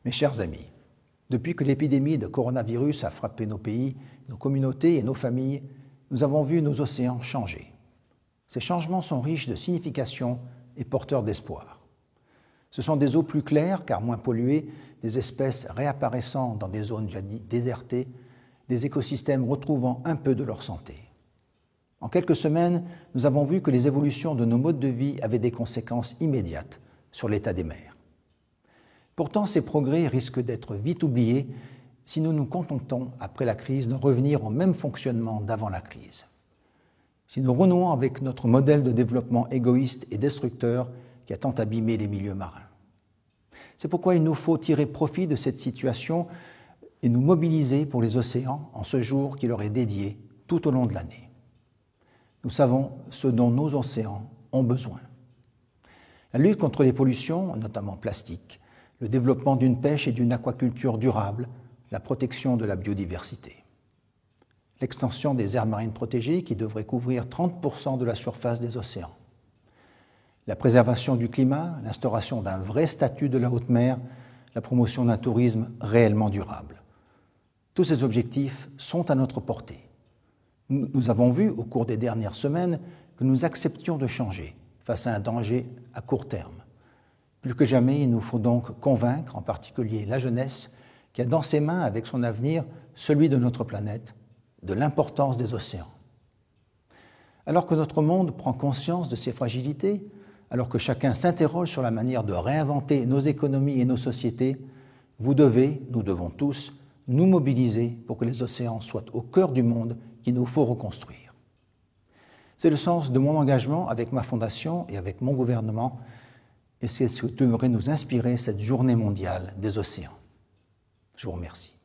Mes chers amis, depuis que l'épidémie de coronavirus a frappé nos pays, nos communautés et nos familles, nous avons vu nos océans changer. Ces changements sont riches de signification et porteurs d'espoir. Ce sont des eaux plus claires car moins polluées, des espèces réapparaissant dans des zones jadis désertées, des écosystèmes retrouvant un peu de leur santé. En quelques semaines, nous avons vu que les évolutions de nos modes de vie avaient des conséquences immédiates sur l'état des mers. Pourtant, ces progrès risquent d'être vite oubliés si nous nous contentons, après la crise, de revenir au même fonctionnement d'avant la crise. Si nous renouons avec notre modèle de développement égoïste et destructeur qui a tant abîmé les milieux marins. C'est pourquoi il nous faut tirer profit de cette situation et nous mobiliser pour les océans en ce jour qui leur est dédié tout au long de l'année. Nous savons ce dont nos océans ont besoin. La lutte contre les pollutions, notamment plastiques, le développement d'une pêche et d'une aquaculture durable, la protection de la biodiversité. L'extension des aires marines protégées qui devrait couvrir 30% de la surface des océans. La préservation du climat, l'instauration d'un vrai statut de la haute mer, la promotion d'un tourisme réellement durable. Tous ces objectifs sont à notre portée. Nous avons vu au cours des dernières semaines que nous acceptions de changer face à un danger à court terme. Plus que jamais, il nous faut donc convaincre, en particulier la jeunesse, qui a dans ses mains, avec son avenir, celui de notre planète, de l'importance des océans. Alors que notre monde prend conscience de ses fragilités, alors que chacun s'interroge sur la manière de réinventer nos économies et nos sociétés, nous devons tous, nous mobiliser pour que les océans soient au cœur du monde qu'il nous faut reconstruire. C'est le sens de mon engagement avec ma fondation et avec mon gouvernement, et c'est ce que devrait nous inspirer cette journée mondiale des océans. Je vous remercie.